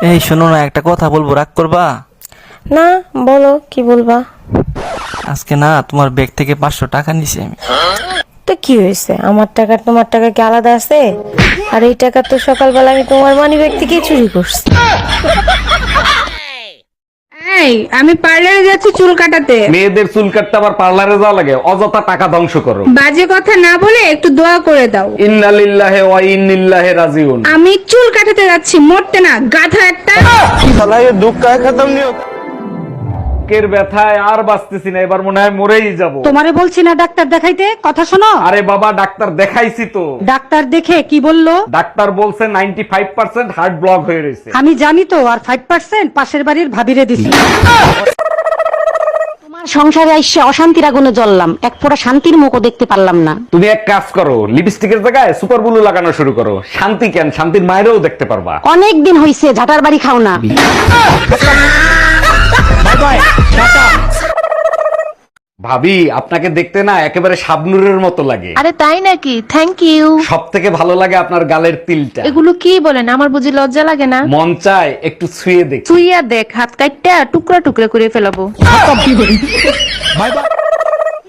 এই শোনো না, একটা কথা বলবো, রাগ করবা? না, বলো কি বলবা। আজকে না তোমার ব্যাগ থেকে 500 টাকা নিছি আমি। তো কি হয়েছে, আমার টাকা তোমার টাকা কি আলাদা আছে? আর এই টাকা তো সকালবেলা আমি তোমার মানিব্যাগ থেকে চুরি করছি। এই আমি পার্লারে যাচ্ছি চুল কাটাতে। মেয়েদের চুল কাটতে আবার পার্লারে যাওয়া লাগে? অযথা টাকা ধ্বংস করো। বাজে কথা না বলে একটু দোয়া করে দাও। ইন্না লিল্লাহি ওয়া ইন্না ইলাইহি রাজিউন। আমি চুল কাটাতে যাচ্ছি, মরতে না, গাধা একটা। কের ব্যথায় আর বাঁচতেছি না, এবার মনে হয় মরেই যাব। তোমারে বলছি না ডাক্তার দেখাইতে, কথা শোনো। আরে বাবা, ডাক্তার দেখাইছি তো। ডাক্তার দেখে কি বললো? ডাক্তার বলছে 95% হার্ট ব্লক হয়ে রয়েছে। আমি জানি তো, আর 5% পাশের বাড়ির ভাবিরে দিছি। তোমার সংসারে আইসে অশান্তির আগুনে জ্বললাম, এক ফোঁটা শান্তির মুখও দেখতে পারলাম না। তুমি এক কাজ করো, লিপস্টিকের জায়গায় সুপার ব্লু লাগানো শুরু করো। শান্তি কেন, শান্তির মায়েরও দেখতে পারবা। অনেক দিন হইছে ঝাটার বাড়ি খাও না। ভাবি, আপনাকে দেখতে না একেবারে শাবনুরের মতো লাগে। আরে তাই নাকি? Thank you. সব থেকে ভালো লাগে আপনার গালের তিলটা। এগুলো কি বলেন, আমার বুঝি লজ্জা লাগে না? মন চায় একটু ছুঁয়ে দেখ। তুইয়া দেখ, হাত কাটটা টুকরা টুকরা করে ফেলাবো। কি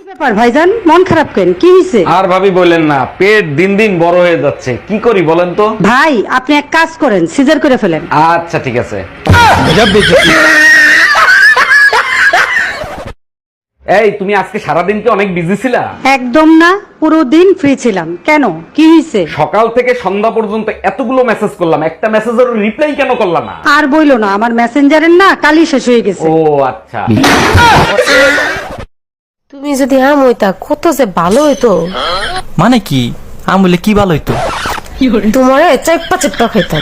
ব্যাপার ভাইজান, মন খারাপ কেন, কি হয়েছে? আর ভাবি বলেন না, পেট দিন দিন বড় হয়ে যাচ্ছে, কি করি বলেন তো? ভাই আপনি এক কাজ করেন, সিজার করে ফেলেন। আচ্ছা ঠিক আছে। এই তুমি আজকে সারাদিন কি অনেক বিজি ছিলা? একদম না, পুরো দিন ফ্রি ছিলাম। কেন, কি হয়েছে? সকাল থেকে সন্ধ্যা পর্যন্ত এতগুলো মেসেজ করলাম, একটা মেসেজের রিপ্লাই কেন করলা না? আর বইলো না, আমার মেসেঞ্জারের না কালই শেষ হয়ে গেছে। ও আচ্ছা। তুমি যদি আম হইতা কত যে ভালো হইতো। মানে কি? আমলে কি ভালো হইতো? তোমার চেপ্পা চেপ্পা খাইতাম।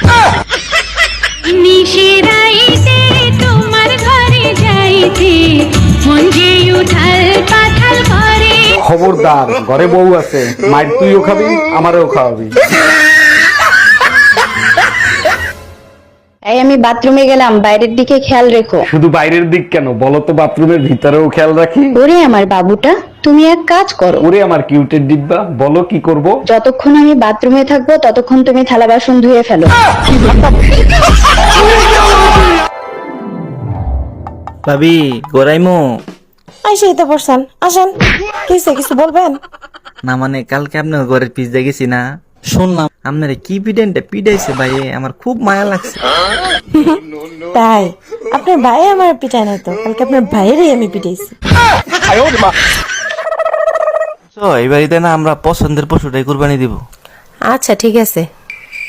নিশিরাইতে তোমার ঘরে যাইতে মন যে উঠাল পাঠাল করে। খবরদার, ঘরে বউ আছে, মাইর তুইও খাবি আমারও খাওয়াবি। এই আমি বাথরুমে গেলাম, বাইরের দিকে খেয়াল রেখো। শুধু বাইরের দিক কেন, বলো তো বাথরুমের ভিতরেও খেয়াল রাখি। ওরে আমার বাবুটা, তুমি এক কাজ করো। ওরে আমার কিউটের ডিব্বা, বলো কি করব? যতক্ষণ আমি বাথরুমে থাকবো ততক্ষণ তুমি থালা বাসন ধুয়ে ফেলো। ভাবি গোরাইমো। আইসা হইতে পড়ছেন, আসেন। কিছু কিছু বলবেন? না মানে কালকে আপনার ঘরের পিজ্জা গেছি না, শুনলাম আপনার কি পিডেন্টে পিডাইছে ভাই, আমার খুব মায়া লাগছে। তাই আপনার ভাই আমার পিটায় নাই তো, কালকে আপনার ভাইয়েরই আমি পিটাইছি। তো এই বাড়িতে না আমরা পছন্দের পশুটাই কুরবানি দিব। আচ্ছা ঠিক আছে।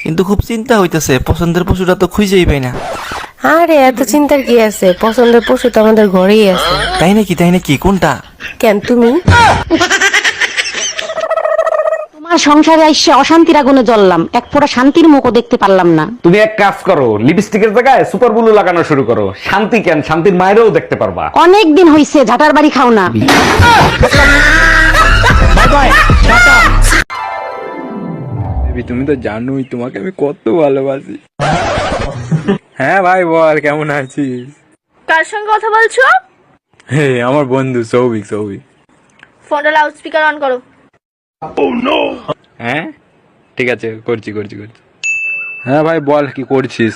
কিন্তু খুব চিন্তা হইতেছে, পছন্দের পশুটা তো খুঁজেই পাই না। আরে এত চিন্তার কি আছে, পছন্দের পশু তো আমাদের ঘরেই আছে। তাই নাকি? তাই নাকি? কোনটা? কেন তুমি? তোমার সংসারে আইসে অশান্তির আগুনে জ্বললাম, এক ফোঁটা শান্তির মুখও দেখতে পারলাম না। তুমি এক কাজ করো, লিপস্টিকের জায়গায় সুপার ব্লু লাগানো শুরু করো। শান্তি কেন, শান্তির মায়েরও দেখতে পারবা। অনেক দিন হইছে ঝাটার বাড়ি খাও না। তুমি তো জানোই তোমাকে আমি কত ভালোবাসি। হ্যাঁ ভাই বল, কেমন আছিস? কার সঙ্গে কথা বলছো? হে আমার বন্ধু সৌভিক। ফোনটা লাউড স্পিকার অন করো। হ্যাঁ ঠিক আছে, করছি। হ্যাঁ ভাই বল, কি করছিস?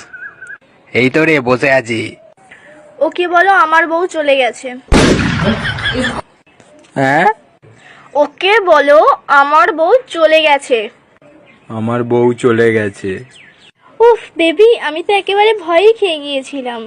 এই তো রে, বসে আছি। ওকে বলো আমার বউ চলে গেছে। হ্যাঁ ওকে বলো আমার বউ চলে গেছে। আমার বউ চলে গেছে। উফ বেবি, আমি তো একেবারে ভয়ই খেয়ে গিয়েছিলাম।